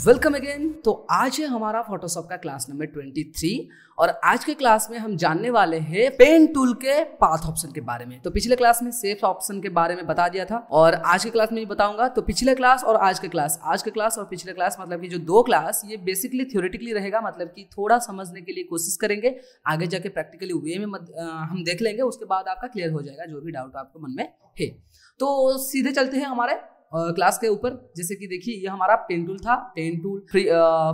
Welcome again. तो आज है हमारा फोटोशॉप का क्लास नंबर 23 और आज के क्लास में हम जानने वाले हैं पेन टूल के पाथ ऑप्शन के बारे में। तो पिछले क्लास में सेफ ऑप्शन के बारे में बता दिया था और आज के क्लास में भी बताऊंगा। तो पिछले क्लास और आज के क्लास और पिछले क्लास मतलब कि जो दो क्लास ये बेसिकली थ्योरेटिकली रहेगा, मतलब कि थोड़ा समझने के लिए कोशिश करेंगे, आगे जाके प्रैक्टिकली वे में हम देख लेंगे, उसके बाद आपका क्लियर हो जाएगा जो भी डाउट आपको मन में है। तो सीधे चलते हैं हमारे क्लास के ऊपर। जैसे कि देखिए ये हमारा पेन टूल था, pen tool,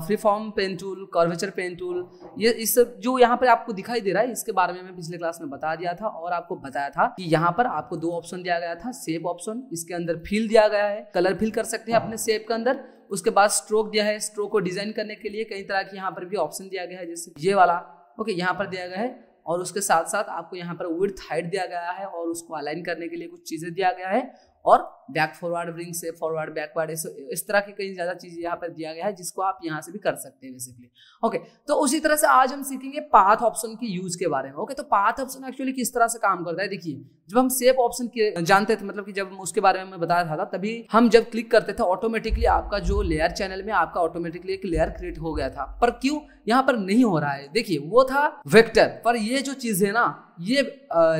free form pen tool, curvature pen tool, ये इस जो यहाँ पर आपको दिखाई दे रहा है इसके बारे में मैं पिछले क्लास में बता दिया था और आपको बताया था कि यहाँ पर आपको दो ऑप्शन दिया गया था। शेप ऑप्शन, इसके अंदर फिल दिया गया है, कलर फिल कर सकते हैं अपने शेप के अंदर। उसके बाद स्ट्रोक दिया है, स्ट्रोक को डिजाइन करने के लिए कई तरह की यहाँ पर भी ऑप्शन दिया गया है, जैसे ये वाला ओके यहाँ पर दिया गया है। और उसके साथ साथ आपको यहाँ पर विड्थ हाइट दिया गया है और उसको अलाइन करने के लिए कुछ चीजें दिया गया है और बैक फॉरवर्ड, ब्रिंग से फॉरवर्ड, बैकवर्ड, इस तरह की कई ज्यादा चीजें यहाँ पर दिया गया है जिसको आप यहाँ से भी कर सकते हैं बेसिकली। ओके, तो उसी तरह से आज हम सीखेंगे पाथ ऑप्शन की यूज के बारे में। ओके, तो पाथ ऑप्शन एक्चुअली किस तरह से काम करता है, देखिए जब हम शेप ऑप्शन के जानते थे, मतलब कि जब उसके बारे में मैं बताया था तभी हम जब क्लिक करते थे ऑटोमेटिकली आपका जो लेयर चैनल में आपका ऑटोमेटिकली एक लेयर क्रिएट हो गया था। पर क्यों यहाँ पर नहीं हो रहा है, देखिए वो था वेक्टर, पर ये जो चीज है ना ये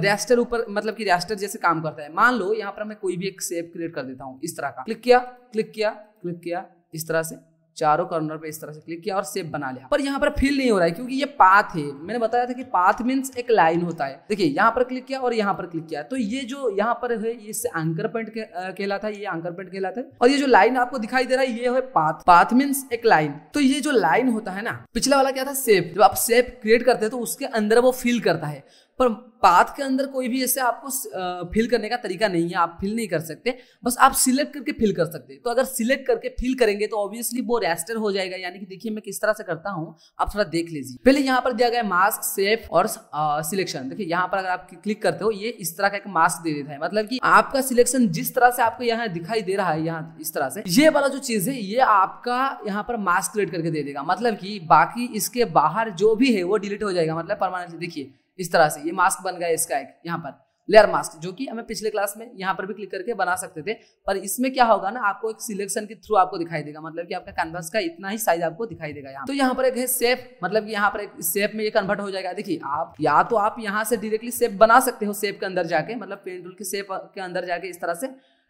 रैस्टर ऊपर, मतलब कि रैस्टर जैसे काम करता है। मान लो यहाँ पर मैं कोई भी एक शेप क्रिएट कर देता हूँ इस तरह का, क्लिक किया क्लिक किया क्लिक किया, इस तरह से चारों कॉर्नर पे इस तरह से क्लिक किया और शेप बना लिया, पर यहाँ पर फिल नहीं हो रहा है क्योंकि ये पाथ है। मैंने बताया था कि पाथ मींस एक लाइन होता है। देखिए यहाँ पर क्लिक किया और यहाँ पर क्लिक किया, तो ये जो यहाँ पर है इससे एंकर पॉइंट कहलाता है, ये एंकर पॉइंट कहलाता है। और ये जो लाइन आपको दिखाई दे रहा है ये है पाथ। पाथ मींस एक लाइन। तो ये जो लाइन होता है ना, पिछला वाला क्या था शेप, जब आप शेप क्रिएट करते हैं तो उसके अंदर वो फिल करता है, पर पाथ के अंदर कोई भी ऐसे आपको फिल करने का तरीका नहीं है, आप फिल नहीं कर सकते, बस आप सिलेक्ट करके फिल कर सकते हैं। तो अगर सिलेक्ट करके फिल करेंगे तो ऑब्वियसली वो रैस्टर हो जाएगा। यानी कि देखिए मैं किस तरह से करता हूं, आप थोड़ा देख लीजिए। पहले यहाँ पर दिया गया मास्क, शेप और सिलेक्शन। देखिए यहाँ पर अगर आप क्लिक करते हो ये इस तरह का एक मास्क दे देता है, मतलब कि आपका सिलेक्शन जिस तरह से आपको यहाँ दिखाई दे रहा है, यहाँ इस तरह से ये वाला जो चीज है ये आपका यहाँ पर मास्क क्रिएट करके दे देगा, मतलब कि बाकी इसके बाहर जो भी है वो डिलीट हो जाएगा, मतलब परमानेंटली। देखिए इस तरह से ये मास्क बन गया इसका एक यहाँ पर लेयर मास्क, जो कि हमें पिछले क्लास में यहाँ पर भी क्लिक करके बना सकते थे। पर इसमें क्या होगा ना, आपको एक सिलेक्शन के थ्रू आपको दिखाई देगा, मतलब कि आपका कैनवास का इतना ही साइज आपको दिखाई देगा यहाँ। तो यहाँ पर एक है शेप, मतलब कि यहाँ पर एक शेप में ये कन्वर्ट हो जाएगा। देखिए आप या तो आप यहाँ से डायरेक्टली शेप बना सकते हो, शेप के अंदर जाके, मतलब पेन टूल के शेप के अंदर जाके इस तरह से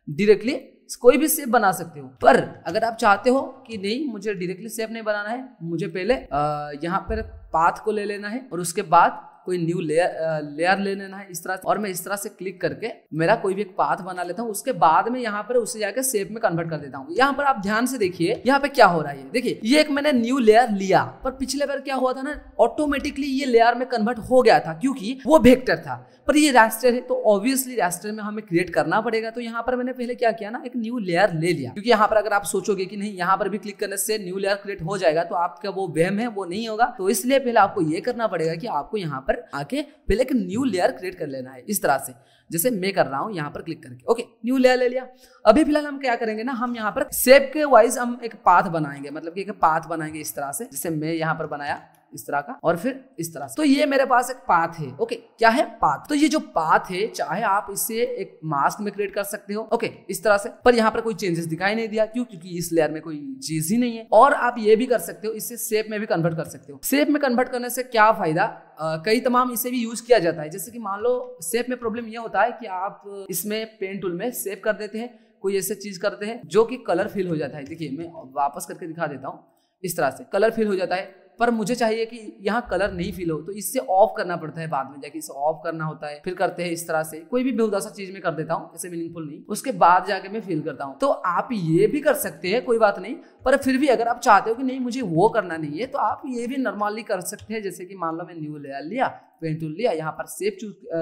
डायरेक्टली कोई भी शेप बना सकते हो। पर अगर आप चाहते हो कि नहीं मुझे डायरेक्टली शेप नहीं बनाना है, मुझे पहले यहाँ पर पाथ को ले लेना है और उसके बाद कोई न्यू लेयर ले लेना है इस तरह, और मैं इस तरह से क्लिक करके मेरा कोई भी एक पाथ बना लेता हूँ, उसके बाद में यहाँ पर उसे जाकर शेप में कन्वर्ट कर देता हूँ। यहाँ पर आप ध्यान से देखिए यहाँ पे क्या हो रहा है। देखिए ये एक मैंने न्यू लेयर लिया, पर पिछले बार क्या हुआ था ना, ऑटोमेटिकली ये लेयर में कन्वर्ट हो गया था क्योंकि वो वेक्टर था। पर ये रास्टर है तो ऑब्वियसली रास्टर में हमें क्रिएट करना पड़ेगा। तो यहाँ पर मैंने पहले क्या किया ना, एक न्यू लेयर ले लिया, क्योंकि यहाँ पर अगर आप सोचोगे कि नहीं यहाँ पर भी क्लिक करने से न्यू लेयर क्रिएट हो जाएगा तो आपका वो वहम है, वो नहीं होगा। तो इसलिए पहले आपको ये करना पड़ेगा कि आपको यहाँ पर आके पहले एक न्यू लेयर क्रिएट कर लेना है इस तरह से, जैसे मैं कर रहा हूं यहाँ पर क्लिक करके। ओके, न्यू लेयर ले लिया। अभी फिलहाल हम क्या करेंगे ना, हम यहाँ पर शेप के वाइज हम एक पाथ बनाएंगे, मतलब कि एक पाथ बनाएंगे इस तरह से, जैसे मैं यहाँ पर बनाया इस तरह का और फिर इस तरह से। तो ये मेरे पास एक पाथ है। ओके, क्या है पाथ। तो ये जो पाथ है चाहे आप इसे एक मास्क में क्रिएट कर सकते हो, ओके इस तरह से, पर यहाँ पर कोई चेंजेस दिखाई नहीं दिया क्यों, क्योंकि इस लेयर में कोई चीज ही नहीं है। और आप ये भी कर सकते हो, इससे शेप में भी कन्वर्ट कर सकते हो। शेप में कन्वर्ट करने से क्या फायदा, कई तमाम इसे भी यूज किया जाता है। जैसे कि मान लो शेप में प्रॉब्लम यह होता है कि आप इसमें पेन टूल में शेप कर देते हैं, कोई ऐसे चीज करते हैं जो कि कलर फिल हो जाता है। देखिए मैं वापस करके दिखा देता हूँ, इस तरह से कलर फिल हो जाता है, पर मुझे चाहिए कि यहाँ कलर नहीं फिल हो, तो इससे ऑफ करना पड़ता है, बाद में जाके इसे ऑफ करना होता है। फिर करते हैं इस तरह से, कोई भी बेहुदा सा चीज में कर देता हूँ, ऐसे मीनिंगफुल नहीं, उसके बाद जाके मैं फिल करता हूँ। तो आप ये भी कर सकते हैं, कोई बात नहीं, पर फिर भी अगर आप चाहते हो कि नहीं मुझे वो करना नहीं है तो आप ये भी नॉर्मली कर सकते हैं। जैसे कि मान लो मैं न्यू लेयर लिया, पेन टूल लिया, यहाँ पर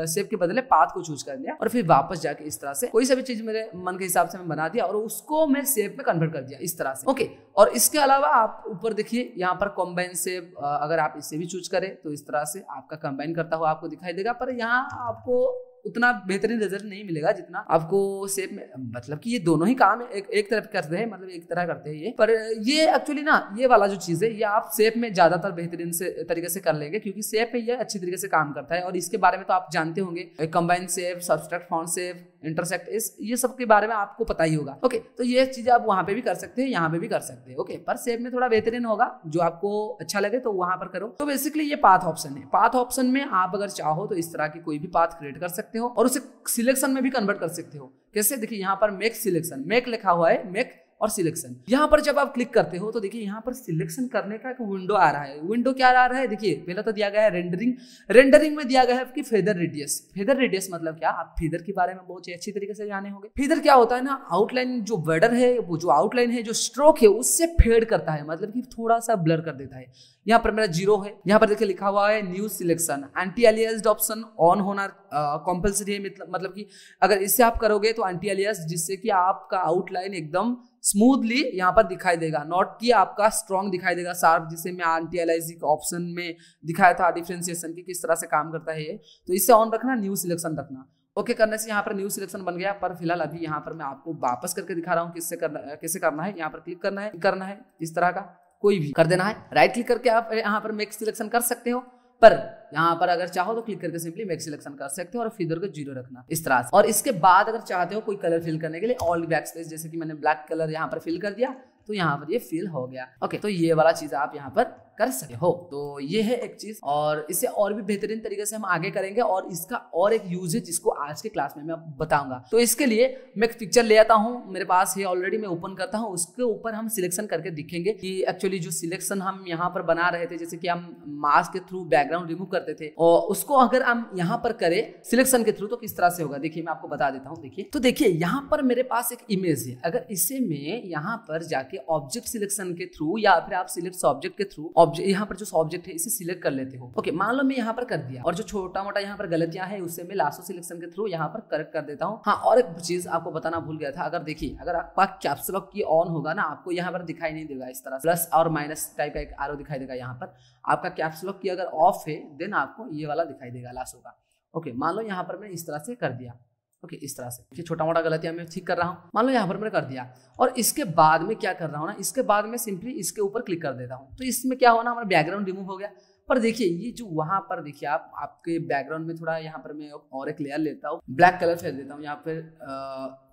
शेप के बदले पाथ को चूज कर लिया और फिर वापस जाके इस तरह से कोई सा भी चीज मेरे मन के हिसाब से मैं बना दिया और उसको मैं शेप में कन्वर्ट कर दिया इस तरह से। ओके, और इसके अलावा आप ऊपर देखिए यहाँ पर कॉम्बाइन शेप, अगर आप इसे भी चूज करें तो इस तरह से आपका कंबाइन करता हुआ आपको दिखाई देगा, पर यहाँ आपको उतना बेहतरीन रिजल्ट नहीं मिलेगा जितना आपको शेप में, मतलब कि ये दोनों ही काम एक तरफ करते हैं, मतलब एक तरह करते हैं ये, पर ये एक्चुअली ना ये वाला जो चीज है ये आप शेप में ज्यादातर बेहतरीन से तरीके से कर लेंगे क्योंकि शेप में ये अच्छी तरीके से काम करता है। और इसके बारे में तो आप जानते होंगे, combine shape, subtract font shape, intersect इस, ये सब के बारे में आपको पता ही होगा। ओके, तो ये चीजें आप वहां पे भी कर सकते हैं, यहाँ पे भी कर सकते हैं। ओके, पर शेप में थोड़ा बेहतरीन होगा, जो आपको अच्छा लगे तो वहां पर करो। तो बेसिकली ये पाथ ऑप्शन है। पाथ ऑप्शन में आप अगर चाहो तो इस तरह की कोई भी पाथ क्रिएट कर सकते हो और उसे सिलेक्शन में भी कन्वर्ट कर सकते हो। कैसे? देखिए यहाँ पर मेक सिलेक्शन, मेक लिखा हुआ है, मेक और सिलेक्शन। यहाँ पर जब आप क्लिक करते हो तो देखिए यहाँ पर सिलेक्शन करने का एक विंडो आ रहा है। विंडो क्या आ रहा है? देखिए पहले तो दिया गया है रेंडरिंग, रेंडरिंग में दिया गया है आपकी फेदर रेडियस। फेदर रेडियस मतलब क्या? आप फेदर के बारे में बहुत ही अच्छी तरीके से जाने होंगे। फेदर क्या होता है ना, आउटलाइन जो बॉर्डर है, वो जो आउटलाइन है, जो स्ट्रोक है, उससे फेड करता है, मतलब कि थोड़ा सा ब्लर कर देता है। यहाँ पर मेरा 0 है, यहाँ पर देखिए लिखा हुआ है new selection, anti aliased option on होना कंपलसरी है। मतलब कि अगर इससे आप करोगे तो एंटी एलियास, जिससे कि आपका आउटलाइन एकदम स्मूथली यहाँ पर दिखाई देगा, नॉट कि आपका स्ट्रॉन्ग दिखाई देगा, शार्प, जिसे मैं एंटी एलियासिंग ऑप्शन में दिखाया था डिफरेंशिएशन की किस तरह से काम करता है ये। तो इससे ऑन रखना, न्यू सिलेक्शन रखना। ओके करने से यहाँ पर न्यू सिलेक्शन बन गया। पर फिलहाल अभी यहाँ पर मैं आपको वापस करके दिखा रहा हूँ कैसे करना है। यहाँ पर क्लिक करना है इस तरह का कोई भी कर देना है। राइट क्लिक करके आप यहाँ पर मेक सिलेक्शन कर सकते हो, पर यहाँ पर अगर चाहो तो क्लिक करके सिंपली मेक सिलेक्शन कर सकते हो और फिर को 0 रखना इस तरह से। और इसके बाद अगर चाहते हो कोई कलर फिल करने के लिए ऑल बैकस्पेस, जैसे कि मैंने ब्लैक कलर यहाँ पर फिल कर दिया तो यहाँ पर ये फिल हो गया। ओके, तो ये वाला चीज आप यहाँ पर कर सकते हो। तो ये है एक चीज, और इसे और भी बेहतरीन तरीके से हम आगे करेंगे और इसका और एक यूज है जिसको आज के क्लास में मैं बताऊंगा। तो इसके लिए मैं एक पिक्चर ले आता हूँ, मेरे पास है ऑलरेडी, मैं ओपन करता हूँ। उसके ऊपर हम सिलेक्शन करके दिखेंगे कि एक्चुअली जो सिलेक्शन हम यहाँ पर बना रहे थे, जैसे कि हम मास्क के थ्रू बैकग्राउंड रिमूव करते थे, और उसको अगर हम यहाँ पर करें सिलेक्शन के थ्रू तो किस तरह से होगा। देखिए मैं आपको बता देता हूँ। देखिए तो देखिए यहाँ पर मेरे पास एक इमेज है, अगर इसे मैं यहाँ पर जाके ऑब्जेक्ट सिलेक्शन के थ्रू या फिर आप सिलेक्ट ऑब्जेक्ट के थ्रू यहाँ पर जो ऑब्जेक्ट है इसे सिलेक्ट कर लेते हो। ओके, मान लो मैं यहाँ पर कर दिया और जो छोटा मोटा यहाँ पर गलतियां है उससे मैं लास्ट सिलेक्शन के थ्रू यहाँ पर करेक्ट कर देता हूँ। हाँ, और एक चीज आपको बताना भूल गया था, अगर देखिए अगर आपका कैप्स लॉक की ऑन होगा ना, आपको यहाँ पर दिखाई नहीं देगा इस तरह प्लस और माइनस टाइप का एक एरो दिखाई देगा। यहाँ पर आपका कैप्स लॉक की अगर ऑफ है देन आपको ये वाला दिखाई देगा लास्ट होगा। ओके, मान लो यहाँ पर मैं इस तरह से कर दिया। ओके, इस तरह से छोटा मोटा गलतियां मैं ठीक कर रहा हूँ, मान लो यहाँ पर मैंने कर दिया। और इसके बाद में क्या कर रहा हूँ ना, इसके बाद में सिंपली इसके ऊपर क्लिक कर देता हूँ। तो इसमें क्या होना, हमारा बैकग्राउंड रिमूव हो गया। पर देखिए ये जो वहां पर देखिए आपके बैकग्राउंड में थोड़ा यहाँ पर मैं और एक लेयर लेता हूँ, ब्लैक कलर फेर देता हूँ, यहाँ पर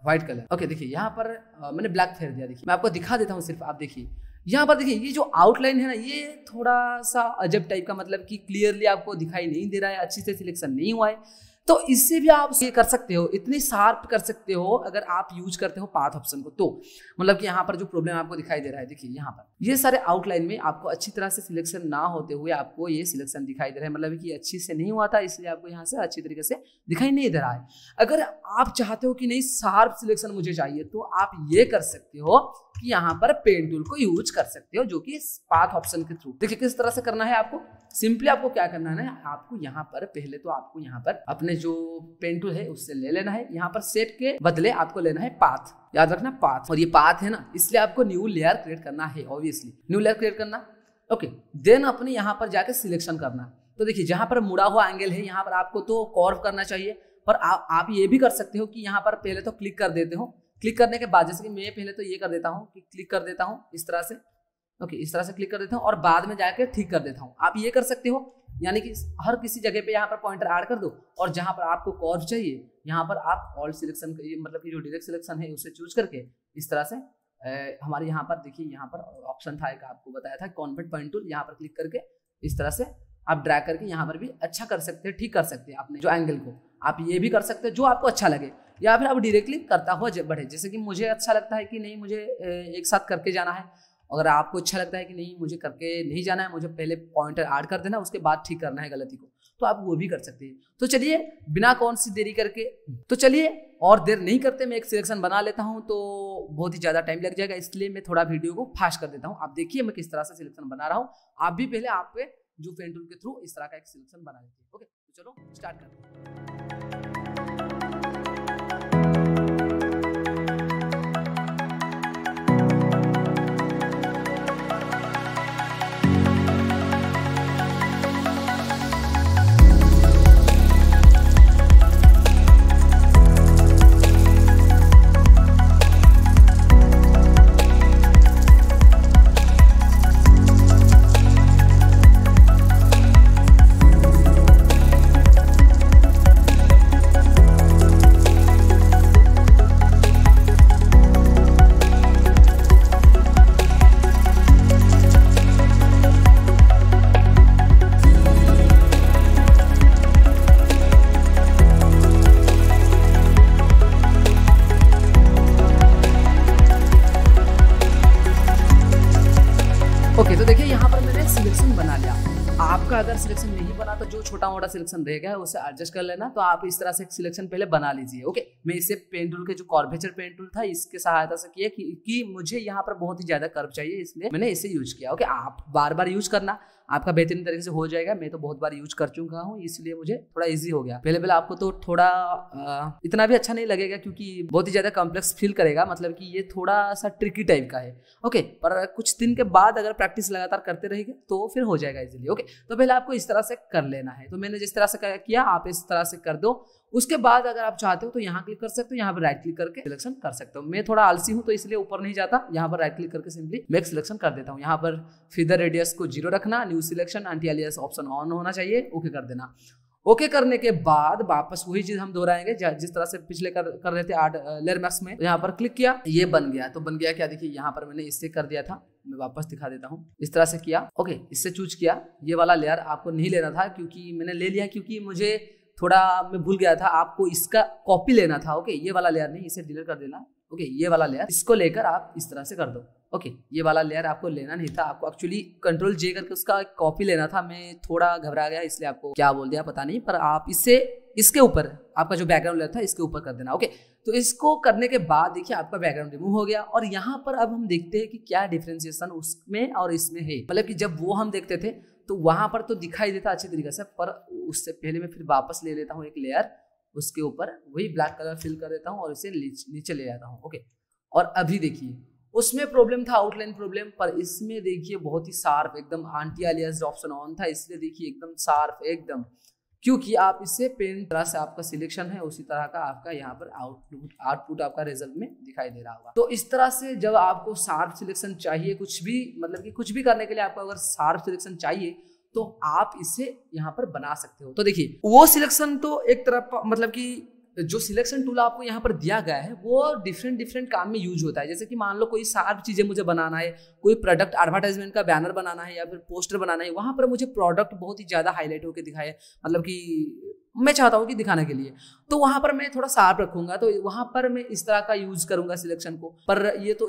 व्हाइट कलर। ओके, देखिए यहाँ पर मैंने ब्लैक फेर दिया। देखिए मैं आपको दिखा देता हूँ, सिर्फ आप देखिए यहाँ पर देखिए ये जो आउटलाइन है ना, ये थोड़ा सा अजब टाइप का, मतलब कि क्लियरली आपको दिखाई नहीं दे रहा है, अच्छी से सिलेक्शन नहीं हुआ है। तो इससे भी आप ये कर सकते हो, इतनी शार्प कर सकते हो अगर आप यूज करते हो पाथ ऑप्शन को। तो मतलब कि यहाँ पर जो प्रॉब्लम आपको दिखाई दे रहा है, देखिए यहाँ पर ये सारे आउटलाइन में आपको अच्छी तरह से सिलेक्शन ना होते हुए आपको ये सिलेक्शन दिखाई दे रहा है, मतलब कि अच्छी से नहीं हुआ था, इसलिए आपको यहाँ से अच्छी तरीके से दिखाई नहीं दे रहा है। अगर आप चाहते हो कि नहीं शार्प सिलेक्शन मुझे चाहिए, तो आप ये कर सकते हो कि यहाँ पर पेन टूल को यूज कर सकते हो, जो कि पाथ ऑप्शन के थ्रू। देखिए किस तरह से करना है आपको। सिंपली आपको क्या करना है ना, आपको यहाँ पर पहले तो आपको यहाँ पर अपने जो पेन टूल है उससे ले लेना है, यहाँ पर सेट के बदले आपको लेना है पाथ, याद रखना पाथ। और ये पाथ है ना, इसलिए आपको न्यू लेयर क्रिएट करना है, ऑब्वियसली न्यू लेयर क्रिएट करना। ओके, देन अपने यहाँ पर जाके सिलेक्शन करना। तो देखिए जहां पर मुड़ा हुआ एंगल है, यहाँ पर आपको तो कर्व करना चाहिए, पर आप ये भी कर सकते हो कि यहाँ पर पहले तो क्लिक कर देते हो। क्लिक करने के बाद जैसे कि मैं पहले तो ये कर देता हूँ कि क्लिक कर देता हूँ इस तरह से। ओके, इस तरह से क्लिक कर देता हूँ और बाद में जाकर ठीक कर देता हूँ। आप ये कर सकते हो, यानी कि हर किसी जगह पे यहाँ पर पॉइंटर ऐड कर दो और जहां पर आपको कर्व चाहिए यहाँ पर आप ऑल सिलेक्शन, मतलब कि जो डायरेक्ट सिलेक्शन है उसे चूज करके इस तरह से हमारे यहाँ पर देखिए यहाँ पर ऑप्शन था एक, आपको बताया था कॉन्वर्ट पॉइंट टूल, यहाँ पर क्लिक करके इस तरह से आप ड्रैग करके यहाँ पर भी अच्छा कर सकते हैं, ठीक कर सकते हैं अपने जो एंगल को। आप ये भी कर सकते हैं जो आपको अच्छा लगे, या फिर आप डायरेक्टली करता हुआ बढ़े। जैसे कि मुझे अच्छा लगता है कि नहीं मुझे एक साथ करके जाना है, अगर आपको अच्छा लगता है कि नहीं मुझे करके नहीं जाना है, मुझे पहले पॉइंटर ऐड कर देना उसके बाद ठीक करना है गलती को, तो आप वो भी कर सकते हैं। तो चलिए बिना कौन सी देरी करके, तो चलिए और देर नहीं करते मैं एक सिलेक्शन बना लेता हूँ, तो बहुत ही ज़्यादा टाइम लग जाएगा, इसलिए मैं थोड़ा वीडियो को फास्ट कर देता हूँ। आप देखिए मैं किस तरह से सिलेक्शन बना रहा हूँ, आप भी पहले आपके जो पेन टूल के थ्रू इस तरह का एक सिलेक्शन बना लेते हैं। ओके, तो चलो स्टार्ट करते हैं। ओके, तो देखिए यहाँ पर मैंने सिलेक्शन बना लिया। आपका अगर सिलेक्शन नहीं बना तो जो छोटा मोटा सिलेक्शन रहेगा उसे एडजस्ट कर लेना। तो आप इस तरह से एक सिलेक्शन पहले बना लीजिए। ओके, मैं इसे पेन टूल के जो कर्वेचर पेन टूल था इसके सहायता से किया कि मुझे यहाँ पर बहुत ही ज्यादा कर्व चाहिए, इसलिए मैंने इसे यूज किया। ओके, आप बार बार यूज करना, आपका बेहतरीन तरीके से हो जाएगा। मैं तो बहुत बार यूज कर चुका हूँ, इसलिए मुझे थोड़ा इजी हो गया। पहले आपको तो थोड़ा इतना भी अच्छा नहीं लगेगा क्योंकि बहुत ही ज्यादा कॉम्प्लेक्स फील करेगा, मतलब कि ये थोड़ा सा ट्रिकी टाइप का है। ओके, पर कुछ दिन के बाद अगर प्रैक्टिस लगातार करते रहेंगे तो फिर हो जाएगा इजीली। ओके, तो पहले आपको इस तरह से कर लेना है। तो मैंने जिस तरह से किया आप इस तरह से कर दो। उसके बाद अगर आप चाहते हो तो यहाँ क्लिक कर सकते हो, यहाँ पर राइट क्लिक करके सिलेक्शन कर सकते हो। मैं थोड़ा आलसी हूँ तो इसलिए ऊपर नहीं जाता, यहाँ पर राइट क्लिक करके सिंपली मेक सिलेक्शन कर देता हूँ। यहाँ पर फीदर रेडियस को 0 रखना, new selection anti alias option on होना चाहिए, ओके कर देना। ओके करने के बाद वापस वही चीज हम दोहराएंगे जिस तरह से पिछले कर रहे थे आर्ट लेयर मैक्स में। तो यहाँ पर क्लिक किया, ये बन गया। तो बन गया क्या, देखिए यहाँ पर मैंने इससे कर दिया था, मैं वापस दिखा देता हूँ। इस तरह से किया। ओके, इससे चूज किया। ये वाला लेयर आपको नहीं लेना था क्योंकि मैंने ले लिया क्योंकि मुझे थोड़ा मैं भूल गया था, आपको इसका कॉपी लेना था। ओके, ये वाला लेयर नहीं, इसे डिलीट कर देना। ओके, ये वाला लेयर इसको लेकर आप इस तरह से कर दो। ओके, ये वाला लेयर आपको लेना नहीं था, आपको एक्चुअली कंट्रोल जे करके उसका कॉपी लेना था। मैं थोड़ा घबरा गया इसलिए आपको क्या बोल दिया पता नहीं, पर आप इससे इसके ऊपर आपका जो बैकग्राउंड लेयर था इसके ऊपर कर देना। ओके, तो इसको करने के बाद देखिए आपका बैकग्राउंड रिमूव हो गया। और यहाँ पर अब हम देखते हैं कि क्या डिफरेंशिएशन उसमें और इसमें है। मतलब कि जब वो हम देखते थे तो वहां पर तो दिखाई देता अच्छी तरीके से, पर उससे पहले मैं फिर वापस ले लेता हूँ एक लेयर, उसके ऊपर वही ब्लैक कलर फिल कर देता हूँ और इसे नीचे ले जाता हूँ। ओके, और अभी देखिए उसमें प्रॉब्लम था आउटलाइन प्रॉब्लम, पर इसमें देखिए बहुत ही शार्प एकदम एंटी एलियास ऑप्शन ऑन था, इसलिए देखिए एकदम शार्प एकदम, क्योंकि आप इससे पेन तरह से आपका सिलेक्शन है उसी तरह का आपका यहाँ पर आउटपुट आपका रिजल्ट में दिखाई दे रहा होगा। तो इस तरह से जब आपको शार्प सिलेक्शन चाहिए, कुछ भी मतलब कि कुछ भी करने के लिए आपको अगर शार्प सिलेक्शन चाहिए तो आप इसे यहाँ पर बना सकते हो। तो देखिए वो सिलेक्शन तो एक तरफ मतलब कि जो सिलेक्शन टूल आपको यहाँ पर दिया गया है वो डिफरेंट काम में यूज होता है। जैसे कि मान लो कोई शार्प चीजें मुझे बनाना है, कोई प्रोडक्ट एडवर्टाइजमेंट का बैनर बनाना है या फिर पोस्टर बनाना है, वहां पर मुझे प्रोडक्ट बहुत ही ज्यादा हाईलाइट होकर दिखाए, मतलब कि मैं चाहता हूँ कि दिखाने के लिए, तो वहां पर मैं थोड़ा शार्प रखूंगा, तो वहां पर मैं इस तरह का यूज करूंगा सिलेक्शन को। पर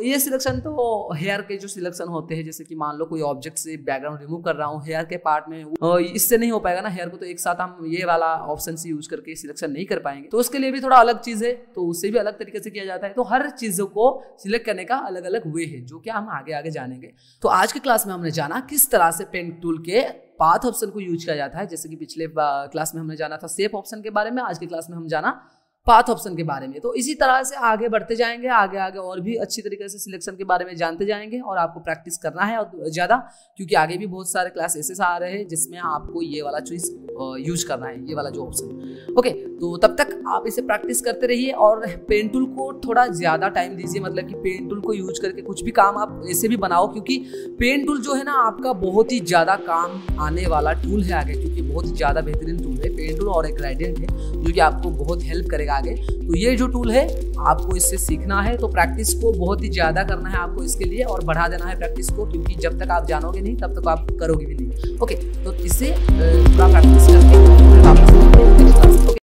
ये सिलेक्शन तो हेयर के जो सिलेक्शन होते हैं, जैसे कि मान लो कोई ऑब्जेक्ट से बैकग्राउंड रिमूव कर रहा हूँ हेयर के पार्ट में, इससे नहीं हो पाएगा ना हेयर को, तो एक साथ हम ये वाला ऑप्शन से यूज करके सिलेक्शन नहीं कर पाएंगे, तो उसके लिए भी थोड़ा अलग चीज है, तो उससे भी अलग तरीके से किया जाता है। तो हर चीजों को सिलेक्ट करने का अलग अलग वे है, जो कि हम आगे जानेंगे। तो आज के क्लास में हमने जाना किस तरह से पेन टूल के पाथ ऑप्शन को यूज किया जाता है। जैसे कि पिछले क्लास में हमने जाना था शेप ऑप्शन के बारे में, आज के क्लास में हम जाना पाथ ऑप्शन के बारे में। तो इसी तरह से आगे बढ़ते जाएंगे, आगे और भी अच्छी तरीके से सिलेक्शन के बारे में जानते जाएंगे, और आपको प्रैक्टिस करना है और ज्यादा, क्योंकि आगे भी बहुत सारे क्लास ऐसे आ रहे हैं जिसमें आपको ये वाला चीज यूज करना है, ये वाला जो ऑप्शन। ओके, तो तब तक आप इसे प्रैक्टिस करते रहिए और पेन टूल को थोड़ा ज्यादा टाइम दीजिए, मतलब कि पेन टूल को यूज करके कुछ भी काम आप ऐसे भी बनाओ, क्योंकि पेन टूल जो है ना आपका बहुत ही ज्यादा काम आने वाला टूल है आगे, क्योंकि बहुत ही ज्यादा बेहतरीन टूल है पेन टूल, और एक ग्रेडिएंट है जो कि आपको बहुत हेल्प करेगा आगे। तो ये जो टूल है आपको इससे सीखना है, तो प्रैक्टिस को बहुत ही ज्यादा करना है आपको इसके लिए, और बढ़ा देना है प्रैक्टिस को, क्योंकि जब तक आप जानोगे नहीं तब तक आप करोगे भी नहीं। ओके, तो इससे थोड़ा प्रैक्टिस करके